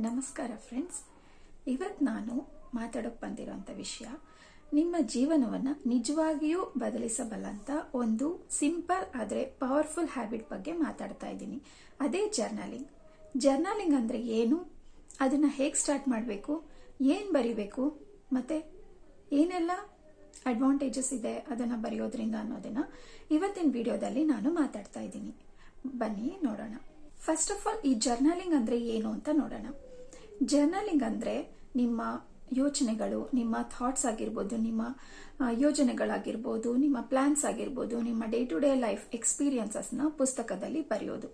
ನಮಸ್ಕಾರ ಫ್ರೆಂಡ್ಸ್. ಇವತ್ತು ನಾನು ಮಾತಾಡೋಕೆ ಬಂದಿರೋಂಥ ವಿಷಯ ನಿಮ್ಮ ಜೀವನವನ್ನು ನಿಜವಾಗಿಯೂ ಬದಲಿಸಬಲ್ಲಂತ ಒಂದು ಸಿಂಪಲ್ ಆದರೆ ಪವರ್ಫುಲ್ ಹ್ಯಾಬಿಟ್ ಬಗ್ಗೆ ಮಾತಾಡ್ತಾ ಇದ್ದೀನಿ. ಅದೇ ಜರ್ನಲಿಂಗ್. ಜರ್ನಲಿಂಗ್ ಅಂದರೆ ಏನು, ಅದನ್ನು ಹೇಗೆ ಸ್ಟಾರ್ಟ್ ಮಾಡಬೇಕು, ಏನು ಬರಿಬೇಕು ಮತ್ತು ಏನೆಲ್ಲ ಅಡ್ವಾಂಟೇಜಸ್ ಇದೆ ಅದನ್ನು ಬರೆಯೋದ್ರಿಂದ ಅನ್ನೋದನ್ನು ಇವತ್ತಿನ ವಿಡಿಯೋದಲ್ಲಿ ನಾನು ಮಾತಾಡ್ತಾ ಇದ್ದೀನಿ. ಬನ್ನಿ ನೋಡೋಣ. ಫಸ್ಟ್ ಆಫ್ ಆಲ್ ಈ ಜರ್ನಲಿಂಗ್ ಅಂದರೆ ಏನು ಅಂತ ನೋಡೋಣ. ಜರ್ನಲಿಂಗ್ ಅಂದರೆ ನಿಮ್ಮ ಯೋಚನೆಗಳು, ನಿಮ್ಮ ಥಾಟ್ಸ್ ಆಗಿರ್ಬೋದು, ನಿಮ್ಮ ಯೋಜನೆಗಳಾಗಿರ್ಬೋದು, ನಿಮ್ಮ ಪ್ಲಾನ್ಸ್ ಆಗಿರ್ಬೋದು, ನಿಮ್ಮ ಡೇ ಟು ಡೇ ಲೈಫ್ ಎಕ್ಸ್ಪೀರಿಯನ್ಸಸ್ನ ಪುಸ್ತಕದಲ್ಲಿ ಬರೆಯೋದು.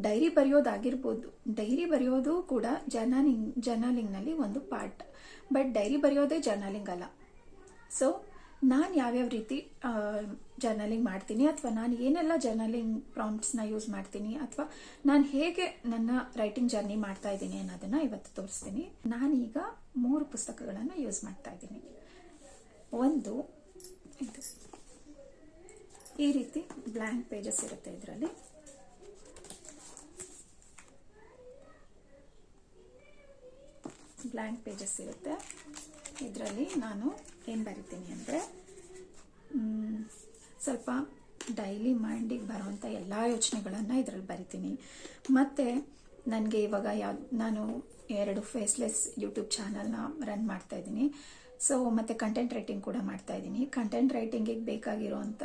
ಡೈರಿ ಬರೆಯೋದಾಗಿರ್ಬೋದು. ಡೈರಿ ಬರೆಯೋದು ಕೂಡ ಜರ್ನಲಿಂಗ್ನಲ್ಲಿ ಒಂದು ಪಾರ್ಟ್. ಬಟ್ ಡೈರಿ ಬರೆಯೋದೇ ಜರ್ನಲಿಂಗ್ ಅಲ್ಲ. ಸೊ ನಾನು ಯಾವ್ಯಾವ ರೀತಿ ಜರ್ನಲಿಂಗ್ ಮಾಡ್ತೀನಿ, ಅಥವಾ ನಾನು ಏನೆಲ್ಲ ಜರ್ನಲಿಂಗ್ ಪ್ರಾಂಪ್ಟ್ಸ್ನ ಯೂಸ್ ಮಾಡ್ತೀನಿ, ಅಥವಾ ನಾನು ಹೇಗೆ ನನ್ನ ರೈಟಿಂಗ್ ಜರ್ನಿ ಮಾಡ್ತಾ ಇದ್ದೀನಿ ಅನ್ನೋದನ್ನ ಇವತ್ತು ತೋರಿಸ್ತೀನಿ. ನಾನೀಗ 3 ಪುಸ್ತಕಗಳನ್ನು ಯೂಸ್ ಮಾಡ್ತಾ ಇದ್ದೀನಿ. ಒಂದು ಇದು ಈ ರೀತಿ ಬ್ಲ್ಯಾಂಕ್ ಪೇಜಸ್ ಇರುತ್ತೆ. ಇದರಲ್ಲಿ ಬ್ಲ್ಯಾಂಕ್ ಪೇಜಸ್ ಇರುತ್ತೆ. ಇದರಲ್ಲಿ ನಾನು ಏನು ಬರಿತೀನಿ ಅಂದರೆ ಸ್ವಲ್ಪ ಡೈಲಿ ಮೈಂಡಿಗೆ ಬರುವಂಥ ಎಲ್ಲ ಯೋಚನೆಗಳನ್ನು ಇದರಲ್ಲಿ ಬರಿತೀನಿ. ಮತ್ತು ನನಗೆ ಇವಾಗ ನಾನು 2 ಫೇಸ್ಲೆಸ್ ಯೂಟ್ಯೂಬ್ ಚಾನಲ್ನ ರನ್ ಮಾಡ್ತಾ ಇದ್ದೀನಿ. ಸೊ ಮತ್ತು ಕಂಟೆಂಟ್ ರೈಟಿಂಗ್ ಕೂಡ ಮಾಡ್ತಾ ಇದ್ದೀನಿ. ಕಂಟೆಂಟ್ ರೈಟಿಂಗಿಗೆ ಬೇಕಾಗಿರೋಂಥ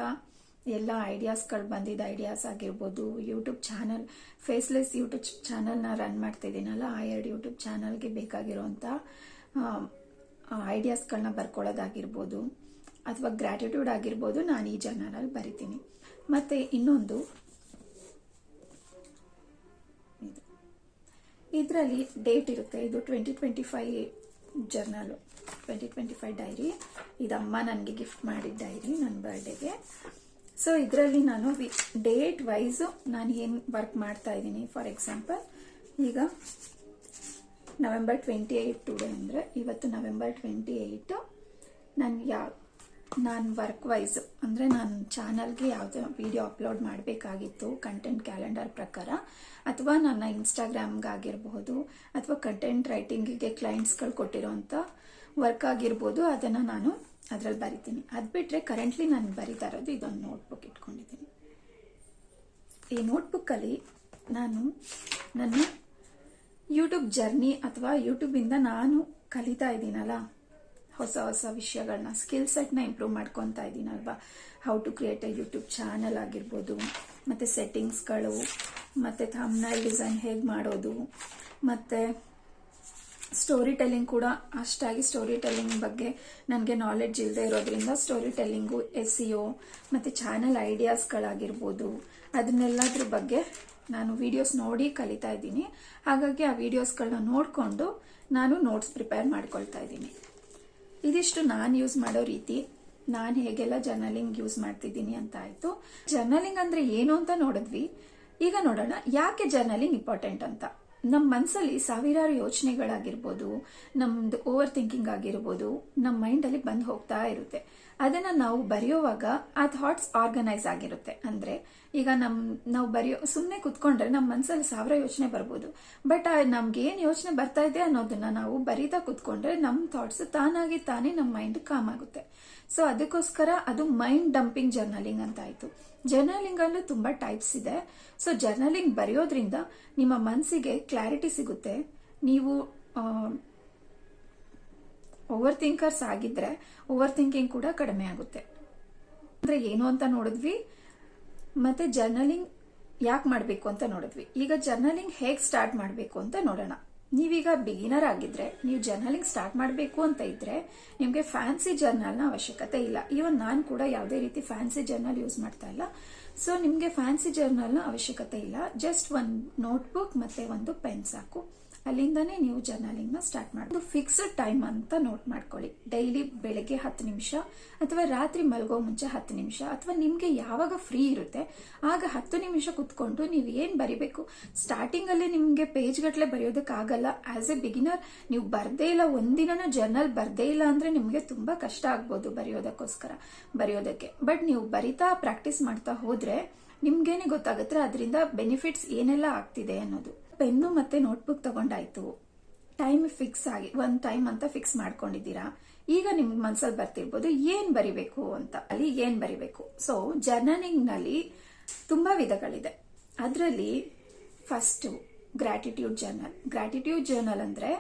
ಎಲ್ಲ ಐಡಿಯಾಸ್ಗಳು ಬಂದಿದ್ದ ಐಡಿಯಾಸ್ ಆಗಿರ್ಬೋದು, ಯೂಟ್ಯೂಬ್ ಚಾನಲ್ ಫೇಸ್ಲೆಸ್ ಯೂಟ್ಯೂಬ್ ಚಾನಲ್ನ ರನ್ ಮಾಡ್ತಾ ಇದ್ದೀನಲ್ಲ, ಆ 2 ಯೂಟ್ಯೂಬ್ ಚಾನಲ್ಗೆ ಬೇಕಾಗಿರೋಂಥ ಐಡಿಯಾಸ್ಗಳನ್ನ ಬರ್ಕೊಳ್ಳೋದಾಗಿರ್ಬೋದು, ಅಥವಾ ಗ್ರ್ಯಾಟಿಟ್ಯೂಡ್ ಆಗಿರ್ಬೋದು, ನಾನು ಈ ಜರ್ನಲಲ್ಲಿ ಬರಿತೀನಿ. ಮತ್ತು ಇನ್ನೊಂದು ಇದರಲ್ಲಿ ಡೇಟ್ ಇರುತ್ತೆ. ಇದು 2025 ಜರ್ನಲು, 2025 ಡೈರಿ. ಇದಮ್ಮ ನನಗೆ ಗಿಫ್ಟ್ ಮಾಡಿದ ಡೈರಿ ನನ್ನ ಬರ್ಡೇಗೆ. ಸೊ ಇದರಲ್ಲಿ ನಾನು ಡೇಟ್ ವೈಸು ನಾನು ಏನು ವರ್ಕ್ ಮಾಡ್ತಾ ಇದ್ದೀನಿ. ಫಾರ್ ಎಕ್ಸಾಂಪಲ್ ಈಗ ನವೆಂಬರ್ 28 ಟುಡೇ ಅಂದರೆ ಇವತ್ತು ನವೆಂಬರ್ 28. ನಾನು ವರ್ಕ್ ವೈಸ್ ಅಂದರೆ ನಾನು ಚಾನಲ್ಗೆ ಯಾವುದೋ ವಿಡಿಯೋ ಅಪ್ಲೋಡ್ ಮಾಡಬೇಕಾಗಿತ್ತು ಕಂಟೆಂಟ್ ಕ್ಯಾಲೆಂಡರ್ ಪ್ರಕಾರ, ಅಥವಾ ನನ್ನ ಇನ್ಸ್ಟಾಗ್ರಾಮ್ಗಾಗಿರ್ಬೋದು, ಅಥವಾ ಕಂಟೆಂಟ್ ರೈಟಿಂಗಿಗೆ ಕ್ಲೈಂಟ್ಸ್ಗಳು ಕೊಟ್ಟಿರೋಂಥ ವರ್ಕ್ ಆಗಿರ್ಬೋದು, ಅದನ್ನು ನಾನು ಅದರಲ್ಲಿ ಬರಿತೀನಿ. ಅದು ಬಿಟ್ಟರೆ ಕರೆಂಟ್ಲಿ ನಾನು ಬರಿತಾ ಇರೋದು ಇದೊಂದು ನೋಟ್ಬುಕ್ ಇಟ್ಕೊಂಡಿದ್ದೀನಿ. ಈ ನೋಟ್ಬುಕ್ಕಲ್ಲಿ ನಾನು ನನ್ನ ಯೂಟ್ಯೂಬ್ ಜರ್ನಿ ಅಥವಾ ಯೂಟ್ಯೂಬಿಂದ ನಾನು ಕಲಿತಾ ಇದ್ದೀನಲ್ಲ, ಹೊಸ ಹೊಸ ವಿಷಯಗಳನ್ನ, ಸ್ಕಿಲ್ ಸೆಟ್ನ ಇಂಪ್ರೂವ್ ಮಾಡ್ಕೊತಾ ಇದ್ದೀನಲ್ವಾ, how to create a YouTube channel ಆಗಿರ್ಬೋದು, ಮತ್ತು ಸೆಟ್ಟಿಂಗ್ಸ್ಗಳು, ಮತ್ತು ಥಂಬ್ನೈಲ್ ಡಿಸೈನ್ ಹೇಗೆ ಮಾಡೋದು, ಮತ್ತು ಸ್ಟೋರಿ ಟೆಲ್ಲಿಂಗ್ ಕೂಡ ಅಷ್ಟಾಗಿ ಸ್ಟೋರಿ ಟೆಲ್ಲಿಂಗ್ ಬಗ್ಗೆ ನನಗೆ ನಾಲೆಡ್ಜ್ ಇಲ್ಲದೆ ಇರೋದ್ರಿಂದ ಸ್ಟೋರಿ ಟೆಲ್ಲಿಂಗು, SEO ಮತ್ತು ಚಾನಲ್ ಐಡಿಯಾಸ್ಗಳಾಗಿರ್ಬೋದು, ಅದನ್ನೆಲ್ಲದ್ರ ಬಗ್ಗೆ ನಾನು ವಿಡಿಯೋಸ್ ನೋಡಿ ಕಲಿತಾ ಇದ್ದೀನಿ. ಹಾಗಾಗಿ ಆ ವಿಡಿಯೋಸ್ಗಳನ್ನ ನೋಡಿಕೊಂಡು ನಾನು ನೋಟ್ಸ್ ಪ್ರಿಪೇರ್ ಮಾಡ್ಕೊಳ್ತಾ ಇದ್ದೀನಿ. ಇದಿಷ್ಟು ನಾನು ಯೂಸ್ ಮಾಡೋ ರೀತಿ, ನಾನು ಹೇಗೆಲ್ಲ ಜರ್ನಲಿಂಗ್ ಯೂಸ್ ಮಾಡ್ತಿದ್ದೀನಿ ಅಂತ ಆಯಿತು. ಜರ್ನಲಿಂಗ್ ಅಂದರೆ ಏನು ಅಂತ ನೋಡಿದ್ವಿ. ಈಗ ನೋಡೋಣ ಯಾಕೆ ಜರ್ನಲಿಂಗ್ ಇಂಪಾರ್ಟೆಂಟ್ ಅಂತ. ನಮ್ಮ ಮನಸ್ಸಲ್ಲಿ ಸಾವಿರಾರು ಯೋಚನೆಗಳಾಗಿರ್ಬೋದು, ನಮ್ಮದು ಓವರ್ ಥಿಂಕಿಂಗ್ ಆಗಿರ್ಬೋದು, ನಮ್ಮ ಮೈಂಡಲ್ಲಿ ಬಂದು ಹೋಗ್ತಾ ಇರುತ್ತೆ. ಅದನ್ನು ನಾವು ಬರೆಯುವಾಗ ಆ ಥಾಟ್ಸ್ ಆರ್ಗನೈಸ್ ಆಗಿರುತ್ತೆ. ಅಂದರೆ ಈಗ ನಾವು ಸುಮ್ಮನೆ ಕುತ್ಕೊಂಡ್ರೆ ನಮ್ಮ ಮನಸ್ಸಲ್ಲಿ 1000 ಯೋಚನೆ ಬರ್ಬೋದು. ಬಟ್ ನಮ್ಗೆ ಏನು ಯೋಚನೆ ಬರ್ತಾ ಇದೆ ಅನ್ನೋದನ್ನ ನಾವು ಬರೀತಾ ಕುತ್ಕೊಂಡ್ರೆ ನಮ್ಮ ಥಾಟ್ಸ್ ತಾನೇ ನಮ್ಮ ಮೈಂಡ್ ಕಾಮ್ ಆಗುತ್ತೆ. ಸೊ ಅದಕ್ಕೋಸ್ಕರ ಅದು ಮೈಂಡ್ ಡಂಪಿಂಗ್ ಜರ್ನಲಿಂಗ್ ಅಂತ ಆಯಿತು. ಜರ್ನಲಿಂಗ್ ಅಲ್ಲೂ ತುಂಬ ಟೈಪ್ಸ್ ಇದೆ. ಸೊ ಜರ್ನಲಿಂಗ್ ಬರೆಯೋದ್ರಿಂದ ನಿಮ್ಮ ಮನಸ್ಸಿಗೆ ಕ್ಲಾರಿಟಿ ಸಿಗುತ್ತೆ. ನೀವು ಓವರ್ ಥಿಂಕರ್ಸ್ ಆಗಿದ್ರೆ ಓವರ್ ಥಿಂಕಿಂಗ್ ಕೂಡ ಕಡಿಮೆ ಆಗುತ್ತೆ. ಅಂದರೆ ಏನು ಅಂತ ನೋಡಿದ್ವಿ, ಮತ್ತೆ ಜರ್ನಲಿಂಗ್ ಯಾಕೆ ಮಾಡಬೇಕು ಅಂತ ನೋಡಿದ್ವಿ. ಈಗ ಜರ್ನಲಿಂಗ್ ಹೇಗೆ ಸ್ಟಾರ್ಟ್ ಮಾಡಬೇಕು ಅಂತ ನೋಡೋಣ. ನೀವೀಗ ಬಿಗಿನರ್ ಆಗಿದ್ರೆ, ನೀವು ಜರ್ನಲಿಂಗ್ ಸ್ಟಾರ್ಟ್ ಮಾಡಬೇಕು ಅಂತ ಇದ್ರೆ ನಿಮಗೆ ಫ್ಯಾನ್ಸಿ ಜರ್ನಲ್ನ ಅವಶ್ಯಕತೆ ಇಲ್ಲ. ಇವನ್ ನಾನು ಕೂಡ ಯಾವುದೇ ರೀತಿ ಫ್ಯಾನ್ಸಿ ಜರ್ನಲ್ ಯೂಸ್ ಮಾಡ್ತಾ ಇಲ್ಲ. ಸೊ ನಿಮಗೆ ಫ್ಯಾನ್ಸಿ ಜರ್ನಲ್ನ ಅವಶ್ಯಕತೆ ಇಲ್ಲ. ಜಸ್ಟ್ ಒಂದು ನೋಟ್ಬುಕ್ ಮತ್ತೆ ಒಂದು ಪೆನ್ ಸಾಕು. ಅಲ್ಲಿಂದಾನೇ ನೀವು ಜರ್ನಲಿಂಗ್ನ ಸ್ಟಾರ್ಟ್ ಮಾಡೋದು. ಫಿಕ್ಸ್ಡ್ ಟೈಮ್ ಅಂತ ನೋಟ್ ಮಾಡ್ಕೊಳ್ಳಿ. ಡೈಲಿ ಬೆಳಗ್ಗೆ 10 ನಿಮಿಷ, ಅಥವಾ ರಾತ್ರಿ ಮಲಗೋ ಮುಂಚೆ 10 ನಿಮಿಷ, ಅಥವಾ ನಿಮಗೆ ಯಾವಾಗ ಫ್ರೀ ಇರುತ್ತೆ ಆಗ 10 ನಿಮಿಷ ಕುತ್ಕೊಂಡು ನೀವು ಏನು ಬರಿಬೇಕು. ಸ್ಟಾರ್ಟಿಂಗಲ್ಲಿ ನಿಮಗೆ ಪೇಜ್ ಗಟ್ಟಲೆ ಬರೆಯೋದಕ್ಕಾಗಲ್ಲ. ಆಸ್ ಎ ಬಿಗಿನರ್ ನೀವು ಬರ್ದೇ ಇಲ್ಲ, ಒಂದಿನ ಜರ್ನಲ್ ಬರ್ದೇ ಇಲ್ಲ ಅಂದರೆ ನಿಮಗೆ ತುಂಬ ಕಷ್ಟ ಆಗ್ಬೋದು ಬರೆಯೋದಕ್ಕೆ. ಬಟ್ ನೀವು ಬರಿತಾ ಪ್ರಾಕ್ಟೀಸ್ ಮಾಡ್ತಾ ಹೋದ್ರೆ ನಿಮ್ಗೇನೆ ಗೊತ್ತಾಗುತ್ತೆ ಅದರಿಂದ ಬೆನಿಫಿಟ್ಸ್ ಏನೆಲ್ಲ ಆಗ್ತಿದೆ ಅನ್ನೋದು. ಪೆನ್ನು ಮತ್ತೆ ನೋಟ್ಬುಕ್ ತಗೊಂಡಾಯ್ತು. ಟೈಮ್ ಫಿಕ್ಸ್ ಆಗಿ ಒಂದ್ ಟೈಮ್ ಅಂತ ಫಿಕ್ಸ್ ಮಾಡ್ಕೊಂಡಿದ್ದೀರಾ. ಈಗ ನಿಮ್ಗೆ ಮನ್ಸಲ್ಲಿ ಬರ್ತಿರ್ಬೋದು ಏನ್ ಬರಿಬೇಕು ಅಂತ. ಅಲ್ಲಿ ಏನ್ ಬರಿಬೇಕು? ಸೊ ಜರ್ನಲಿಂಗ್ ನಲ್ಲಿ ತುಂಬಾ ವಿಧಗಳಿದೆ. ಅದರಲ್ಲಿ first gratitude journal. Gratitude journal ಅಂದ್ರೆ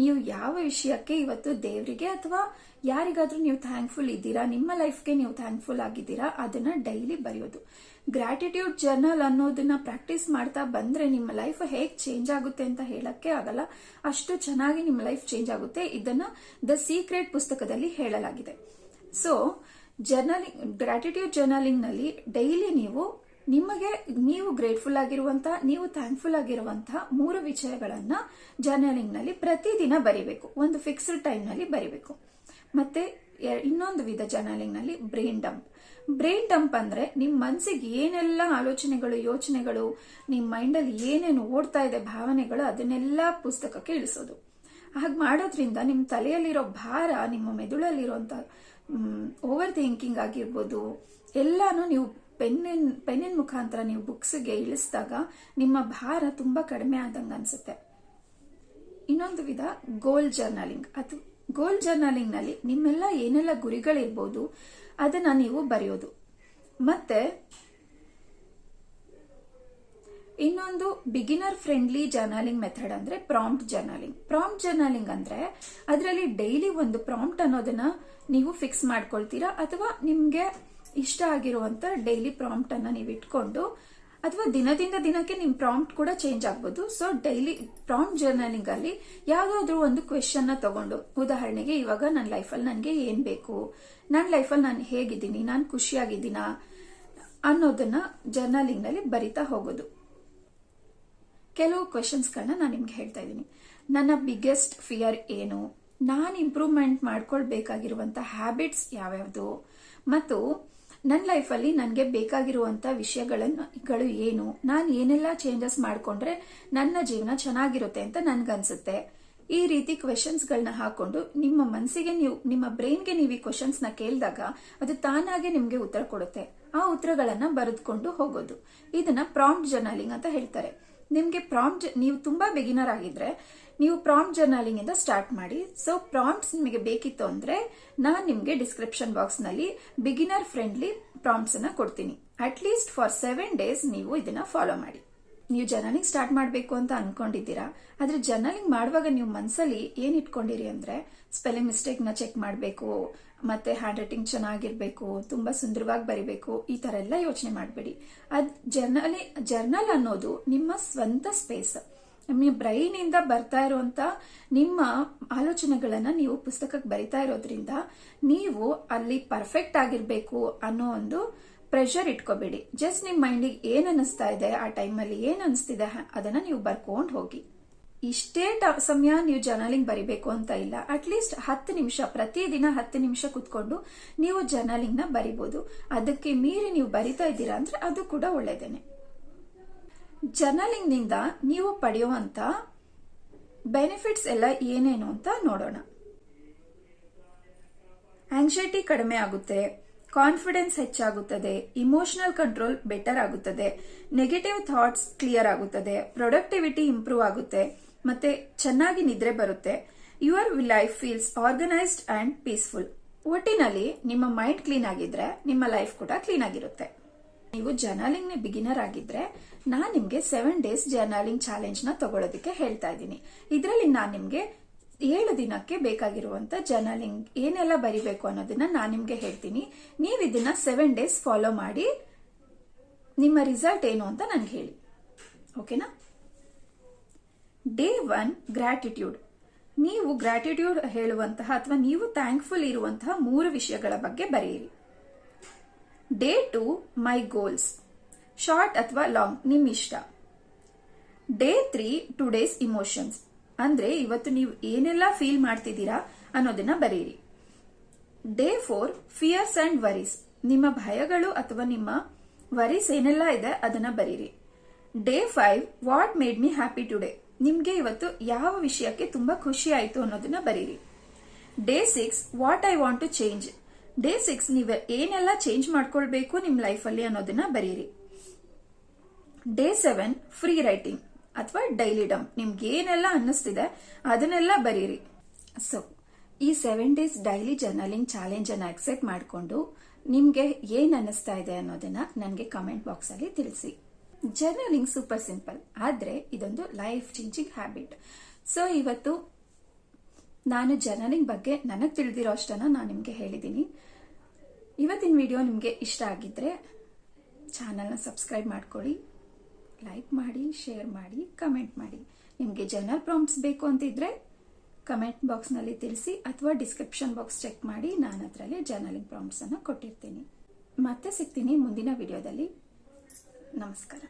ನೀವು ಯಾವ ವಿಷಯಕ್ಕೆ ಇವತ್ತು ದೇವರಿಗೆ ಅಥವಾ ಯಾರಿಗಾದ್ರೂ ನೀವು ಥ್ಯಾಂಕ್ಫುಲ್ ಇದ್ದೀರಾ, ನಿಮ್ಮ ಲೈಫ್ಗೆ ನೀವು ಥ್ಯಾಂಕ್ಫುಲ್ ಆಗಿದ್ದೀರಾ, ಅದನ್ನ ಡೈಲಿ ಬರೆಯೋದು. ಗ್ರಾಟಿಟ್ಯೂಡ್ ಜರ್ನಲ್ ಅನ್ನೋದನ್ನ ಪ್ರಾಕ್ಟೀಸ್ ಮಾಡ್ತಾ ಬಂದ್ರೆ ನಿಮ್ಮ ಲೈಫ್ ಹೇಗ್ ಚೇಂಜ್ ಆಗುತ್ತೆ ಅಂತ ಹೇಳಕ್ಕೆ ಆಗಲ್ಲ, ಅಷ್ಟು ಚೆನ್ನಾಗಿ ನಿಮ್ಮ ಲೈಫ್ ಚೇಂಜ್ ಆಗುತ್ತೆ. ಇದನ್ನ ದ ಸೀಕ್ರೆಟ್ ಪುಸ್ತಕದಲ್ಲಿ ಹೇಳಲಾಗಿದೆ. ಸೊ ಗ್ರಾಟಿಟ್ಯೂಡ್ ಜರ್ನಲಿಂಗ್ ನಲ್ಲಿ ಡೈಲಿ ನೀವು ಗ್ರೇಟ್ಫುಲ್ ಆಗಿರುವಂತ, ನೀವು ಥ್ಯಾಂಕ್ಫುಲ್ ಆಗಿರುವಂತ 3 ವಿಷಯಗಳನ್ನ ಜರ್ನಲಿಂಗ್ ನಲ್ಲಿ ಪ್ರತಿದಿನ ಬರಿಬೇಕು. ಒಂದು ಫಿಕ್ಸ್ಡ್ ಟೈಮ್ ನಲ್ಲಿ ಬರಿಬೇಕು. ಮತ್ತೆ ಇನ್ನೊಂದು ವಿಧ ಜರ್ನಲಿಂಗ್ ನಲ್ಲಿ ಬ್ರೈನ್ ಡಂಪ್. ಬ್ರೈನ್ ಡಂಪ್ ಅಂದ್ರೆ ನಿಮ್ ಮನ್ಸಿಗೆ ಏನೆಲ್ಲ ಆಲೋಚನೆಗಳು, ಯೋಚನೆಗಳು, ನಿಮ್ ಮೈಂಡ್ ಅಲ್ಲಿ ಏನೇನು ಓಡ್ತಾ ಇದೆ, ಭಾವನೆಗಳು, ಅದನ್ನೆಲ್ಲ ಪುಸ್ತಕಕ್ಕೆ ಇಳಿಸೋದು. ಹಾಗೆ ಮಾಡೋದ್ರಿಂದ ನಿಮ್ ತಲೆಯಲ್ಲಿರೋ ಭಾರ, ನಿಮ್ಮ ಮೆದುಳಲ್ಲಿರುವಂತ ಓವರ್ ಥಿಂಕಿಂಗ್ ಆಗಿರ್ಬೋದು, ಎಲ್ಲಾನು ನೀವು ಪೆನ್ನಿನ ಮುಖಾಂತರ ನೀವು ಬುಕ್ಸ್ಗೆ ಇಳಿಸಿದಾಗ ನಿಮ್ಮ ಭಾರ ತುಂಬಾ ಕಡಿಮೆ ಆದಂಗ ಅನ್ಸುತ್ತೆ. ಇನ್ನೊಂದು ವಿಧ ಗೋಲ್ ಜರ್ನಲಿಂಗ್. ಅದು ಗೋಲ್ ಜರ್ನಲಿಂಗ್ ನಲ್ಲಿ ನಿಮ್ಮೆಲ್ಲ ಏನೆಲ್ಲ ಗುರಿಗಳಿರ್ಬೋದು ಅದನ್ನ ನೀವು ಬರೆಯೋದು. ಮತ್ತೆ ಇನ್ನೊಂದು ಬಿಗಿನರ್ ಫ್ರೆಂಡ್ಲಿ ಜರ್ನಲಿಂಗ್ ಮೆಥಡ್ ಅಂದ್ರೆ ಪ್ರಾಂಪ್ಟ್ ಜರ್ನಲಿಂಗ್. ಪ್ರಾಂಪ್ಟ್ ಜರ್ನಲಿಂಗ್ ಅಂದ್ರೆ ಅದರಲ್ಲಿ ಡೈಲಿ ಒಂದು ಪ್ರಾಂಪ್ಟ್ ಅನ್ನೋದನ್ನ ನೀವು ಫಿಕ್ಸ್ ಮಾಡ್ಕೊಳ್ತೀರಾ, ಅಥವಾ ನಿಮ್ಗೆ ಇಷ್ಟ ಆಗಿರುವಂತ ಡೈಲಿ ಪ್ರಾಂಪ್ಟ್ ಅನ್ನ ನೀವು ಇಟ್ಕೊಂಡು, ಅಥವಾ ದಿನದಿಂದ ದಿನಕ್ಕೆ ನಿಮ್ ಪ್ರಾಂಪ್ಟ್ ಕೂಡ ಚೇಂಜ್ ಆಗ್ಬೋದು. ಸೊ ಡೈಲಿ ಪ್ರಾಂಪ್ಟ್ ಜರ್ನಲಿಂಗ್ ಅಲ್ಲಿ ಯಾವ್ದಾದ್ರು ಒಂದು ಕ್ವೆಶನ್ ನ ತಗೊಂಡು, ಉದಾಹರಣೆಗೆ ಇವಾಗ ನನ್ನ ಲೈಫಲ್ಲಿ ನನ್ಗೆ ಏನ್ ಬೇಕು, ನನ್ನ ಲೈಫಲ್ಲಿ ನಾನು ಹೇಗಿದ್ದೀನಿ, ನಾನು ಖುಷಿಯಾಗಿದ್ದೀನಾ ಅನ್ನೋದನ್ನ ಜರ್ನಲಿಂಗ್ ನಲ್ಲಿ ಬರಿತಾ ಹೋಗೋದು. ಕೆಲವು ಕ್ವೆಶನ್ಸ್ಗಳನ್ನ ನಾನು ನಿಮ್ಗೆ ಹೇಳ್ತಾ ಇದ್ದೀನಿ. ನನ್ನ ಬಿಗ್ಗೆಸ್ಟ್ ಫಿಯರ್ ಏನು, ನಾನು ಇಂಪ್ರೂವ್ಮೆಂಟ್ ಮಾಡ್ಕೊಳ್ಬೇಕಾಗಿರುವಂತ ಹ್ಯಾಬಿಟ್ಸ್ ಯಾವ್ಯಾವ್ದು, ಮತ್ತು ನನ್ನ ಲೈಫಲ್ಲಿ ನನಗೆ ಬೇಕಾಗಿರುವಂತ ವಿಷಯಗಳು ಏನು, ನಾನು ಏನೆಲ್ಲ ಚೇಂಜಸ್ ಮಾಡ್ಕೊಂಡ್ರೆ ನನ್ನ ಜೀವನ ಚೆನ್ನಾಗಿರುತ್ತೆ ಅಂತ ನನ್ಗನ್ಸುತ್ತೆ. ಈ ರೀತಿ ಕ್ವೆಶನ್ಸ್ ಗಳನ್ನ ಹಾಕೊಂಡು ನಿಮ್ಮ ಮನಸ್ಸಿಗೆ ನೀವು, ನಿಮ್ಮ ಬ್ರೈನ್ಗೆ ನೀವು ಈ ಕ್ವೆಶನ್ಸ್ ನ ಕೇಳಿದಾಗ ಅದು ತಾನಾಗೆ ನಿಮ್ಗೆ ಉತ್ತರ ಕೊಡುತ್ತೆ. ಆ ಉತ್ತರಗಳನ್ನ ಬರೆದುಕೊಂಡು ಹೋಗೋದು. ಇದನ್ನ ಪ್ರಾಂಪ್ಟ್ ಜರ್ನಲಿಂಗ್ ಅಂತ ಹೇಳ್ತಾರೆ. ನಿಮ್ಗೆ ನೀವು ತುಂಬಾ ಬಿಗಿನರ್ ಆಗಿದ್ರೆ ನೀವು ಪ್ರಾಂಪ್ಟ್ ಜರ್ನಲಿಂಗ್ ಇಂದ ಸ್ಟಾರ್ಟ್ ಮಾಡಿ. ಸೊ ಪ್ರಾಂಪ್ಟ್ಸ್ ನಿಮಗೆ ಬೇಕಿತ್ತು ಅಂದ್ರೆ ನಾನು ನಿಮ್ಗೆ ಡಿಸ್ಕ್ರಿಪ್ಷನ್ ಬಾಕ್ಸ್ ನಲ್ಲಿ ಬಿಗಿನರ್ ಫ್ರೆಂಡ್ಲಿ ಪ್ರಾಂಪ್ಟ್ಸ್ ಅನ್ನ ಕೊಡ್ತೀನಿ. ಅಟ್ ಲೀಸ್ಟ್ ಫಾರ್ 7 days ನೀವು ಇದನ್ನ ಫಾಲೋ ಮಾಡಿ. ನೀವು ಜರ್ನಲಿಂಗ್ ಸ್ಟಾರ್ಟ್ ಮಾಡಬೇಕು ಅಂತ ಅನ್ಕೊಂಡಿದ್ದೀರಾ, ಆದ್ರೆ ಜರ್ನಲಿಂಗ್ ಮಾಡುವಾಗ ನೀವು ಮನಸ್ಸಲ್ಲಿ ಏನ್ ಇಟ್ಕೊಂಡಿರಿ ಅಂದ್ರೆ ಸ್ಪೆಲ್ಲಿಂಗ್ ಮಿಸ್ಟೇಕ್ ನ ಚೆಕ್ ಮಾಡಬೇಕು, ಮತ್ತೆ ಹ್ಯಾಂಡ್ ರೈಟಿಂಗ್ ಚೆನ್ನಾಗಿರ್ಬೇಕು, ತುಂಬಾ ಸುಂದರವಾಗಿ ಬರಿಬೇಕು, ಈ ತರ ಎಲ್ಲ ಯೋಚನೆ ಮಾಡಬೇಡಿ. ಜರ್ನಲ್ ಅನ್ನೋದು ನಿಮ್ಮ ಸ್ವಂತ ಸ್ಪೇಸ್. ನಿಮ್ಮ ಬ್ರೈನ್ ಇಂದ ಬರ್ತಾ ಇರುವಂತ ನಿಮ್ಮ ಆಲೋಚನೆಗಳನ್ನ ನೀವು ಪುಸ್ತಕಕ್ಕೆ ಬರಿತಾ ಇರೋದ್ರಿಂದ ನೀವು ಅಲ್ಲಿ ಪರ್ಫೆಕ್ಟ್ ಆಗಿರ್ಬೇಕು ಅನ್ನೋ ಒಂದು ಪ್ರೆಷರ್ ಇಟ್ಕೋಬೇಡಿ. ಜಸ್ಟ್ ನಿಮ್ ಮೈಂಡಿಗೆ ಏನ್ ಅನಿಸ್ತಾ ಇದೆ, ಆ ಟೈಮಲ್ಲಿ ಏನ್ ಅನಿಸ್ತಿದೆ ಅದನ್ನ ನೀವು ಬರ್ಕೊಂಡು ಹೋಗಿ. ಇಷ್ಟೇ ಸಮಯ ನೀವು ಜರ್ನಲಿಂಗ್ ಬರಿಬೇಕು ಅಂತ ಇಲ್ಲ. ಅಟ್ಲೀಸ್ಟ್ 10 ನಿಮಿಷ, ಪ್ರತಿದಿನ 10 ನಿಮಿಷ ಕುತ್ಕೊಂಡು ನೀವು ಜರ್ನಲಿಂಗ್ ನ ಬರಿಬಹುದು. ಅದಕ್ಕೆ ಮೀರಿ ನೀವು ಬರಿತಾ ಇದ್ದೀರಾ ಅಂದ್ರೆ ಅದು ಕೂಡ ಒಳ್ಳೇದೇನೆ. ಜರ್ನಲಿಂಗ್ ನಿಂದ ನೀವು ಪಡೆಯುವಂತ ಬೆನಿಫಿಟ್ಸ್ ಎಲ್ಲ ಏನೇನು ಅಂತ ನೋಡೋಣ. ಆಂಗ್ಸೈಟಿ ಕಡಿಮೆ ಆಗುತ್ತೆ, ಕಾನ್ಫಿಡೆನ್ಸ್ ಹೆಚ್ಚಾಗುತ್ತದೆ, ಇಮೋಷನಲ್ ಕಂಟ್ರೋಲ್ ಬೆಟರ್ ಆಗುತ್ತದೆ, ನೆಗೆಟಿವ್ ಥಾಟ್ಸ್ ಕ್ಲಿಯರ್ ಆಗುತ್ತದೆ, ಪ್ರೊಡಕ್ಟಿವಿಟಿ ಇಂಪ್ರೂವ್ ಆಗುತ್ತೆ, ಮತ್ತೆ ಚೆನ್ನಾಗಿ ನಿದ್ರೆ ಬರುತ್ತೆ. Your life feels organised and peaceful. ಒಟ್ಟಿನಲ್ಲಿ ನಿಮ್ಮ ಮೈಂಡ್ ಕ್ಲೀನ್ ಆಗಿದ್ರೆ ನಿಮ್ಮ ಲೈಫ್ ಕೂಡ ಕ್ಲೀನ್ ಆಗಿರುತ್ತೆ. ನೀವು ಜರ್ನಲಿಂಗ್ ನ ಬಿಗಿನರ್ ಆಗಿದ್ರೆ ನಾನ್ ನಿಮ್ಗೆ 7 days ಜರ್ನಲಿಂಗ್ ಚಾಲೆಂಜ್ ನ ತಗೊಳ್ಳೋದಕ್ಕೆ ಹೇಳ್ತಾ ಇದ್ದೀನಿ. ಇದರಲ್ಲಿ ನಾನ್ ನಿಮ್ಗೆ 7 ದಿನಕ್ಕೆ ಬೇಕಾಗಿರುವಂತ ಜರ್ನಲಿಂಗ್ ಏನೆಲ್ಲ ಬರಿಬೇಕು ಅನ್ನೋದನ್ನ ನಾನ್ ನಿಮ್ಗೆ ಹೇಳ್ತೀನಿ. ನೀವು ಇದನ್ನ 7 days ಫಾಲೋ ಮಾಡಿ ನಿಮ್ಮ ರಿಸಲ್ಟ್ ಏನು ಅಂತ ನನ್ಗೆ ಹೇಳಿ. ಓಕೆನಾ? Day 1 gratitude. ನೀವು ಗ್ರಾಟಿಟ್ಯೂಡ್ ಹೇಳುವಂತಹ ಅಥವಾ ನೀವು ಥ್ಯಾಂಕ್ಫುಲ್ ಇರುವಂತಹ 3 ವಿಷಯಗಳ ಬಗ್ಗೆ ಬರೆಯಿರಿ. Day 2 ಮೈ ಗೋಲ್ಸ್. ಶಾರ್ಟ್ ಅಥವಾ ಲಾಂಗ್ ನಿಮ್ ಇಷ್ಟ. Day 3 today's emotions. ಅಂದ್ರೆ ಇವತ್ತು ನೀವು ಏನೆಲ್ಲ ಫೀಲ್ ಮಾಡ್ತಿದ್ದೀರಾ ಅನ್ನೋದನ್ನ ಬರೆಯಿರಿ. Day 4 fierce and worries. ನಿಮ್ಮ ಭಯಗಳು ಅಥವಾ ನಿಮ್ಮ ವರೀಸ್ ಏನೆಲ್ಲ ಇದೆ ಅದನ್ನ ಬರೀರಿ. Day 5 what made me happy today. ನಿಮ್ಗೆ ಇವತ್ತು ಯಾವ ವಿಷಯಕ್ಕೆ ತುಂಬಾ ಖುಷಿ ಆಯ್ತು ಅನ್ನೋದನ್ನ ಬರೀರಿ. Day 6 what I want to change. Day 6 ನೀವು ಏನೆಲ್ಲ ಚೇಂಜ್ ಮಾಡ್ಕೊಳ್ಬೇಕು ನಿಮ್ ಲೈಫ್ ಅಲ್ಲಿ ಅನ್ನೋದನ್ನ ಬರೀರಿ. Day 7 free writing. ಅಥವಾ ಡೈಲಿ ಡಂಪ್, ನಿಮ್ಗೆ ಏನೆಲ್ಲ ಅನ್ನಿಸ್ತಿದೆ ಅದನ್ನೆಲ್ಲ ಬರೀರಿ. ಸೊ ಈ 7 days ಡೈಲಿ ಜರ್ನಲಿಂಗ್ ಚಾಲೆಂಜ್ ಅನ್ನು ಅಕ್ಸೆಪ್ಟ್ ಮಾಡಿಕೊಂಡು ನಿಮ್ಗೆ ಏನ್ ಅನ್ನಿಸ್ತಾ ಇದೆ ಅನ್ನೋದನ್ನ ನನಗೆ ಕಮೆಂಟ್ ಬಾಕ್ಸ್ ಅಲ್ಲಿ ತಿಳಿಸಿ. ಜರ್ನಲಿಂಗ್ ಸೂಪರ್ ಸಿಂಪಲ್, ಆದ್ರೆ ಇದೊಂದು ಲೈಫ್ ಚೇಂಜಿಂಗ್ ಹ್ಯಾಬಿಟ್. ಸೊ ಇವತ್ತು ನಾನು ಜರ್ನಲಿಂಗ್ ಬಗ್ಗೆ ನನಗೆ ತಿಳಿದಿರೋ ಅಷ್ಟನ್ನ ನಾನು ನಿಮ್ಗೆ ಹೇಳಿದ್ದೀನಿ. ಇವತ್ತಿನ ವಿಡಿಯೋ ನಿಮ್ಗೆ ಇಷ್ಟ ಆಗಿದ್ರೆ ಚಾನಲ್ನ ಸಬ್ಸ್ಕ್ರೈಬ್ ಮಾಡ್ಕೊಳ್ಳಿ, ಲೈಕ್ ಮಾಡಿ, ಶೇರ್ ಮಾಡಿ, ಕಮೆಂಟ್ ಮಾಡಿ. ನಿಮ್ಗೆ ಜರ್ನಲ್ ಪ್ರಾಂಪ್ಟ್ಸ್ ಬೇಕು ಅಂತಿದ್ರೆ ಕಮೆಂಟ್ ಬಾಕ್ಸ್ ನಲ್ಲಿ ತಿಳಿಸಿ, ಅಥವಾ ಡಿಸ್ಕ್ರಿಪ್ಷನ್ ಬಾಕ್ಸ್ ಚೆಕ್ ಮಾಡಿ, ನಾನು ಅದರಲ್ಲಿ ಜರ್ನಲಿಂಗ್ ಪ್ರಾಂಪ್ಟ್ಸ್ ಅನ್ನ ಕೊಟ್ಟಿರ್ತೀನಿ. ಮತ್ತೆ ಸಿಗ್ತೀನಿ ಮುಂದಿನ ವಿಡಿಯೋದಲ್ಲಿ. ನಮಸ್ಕಾರ.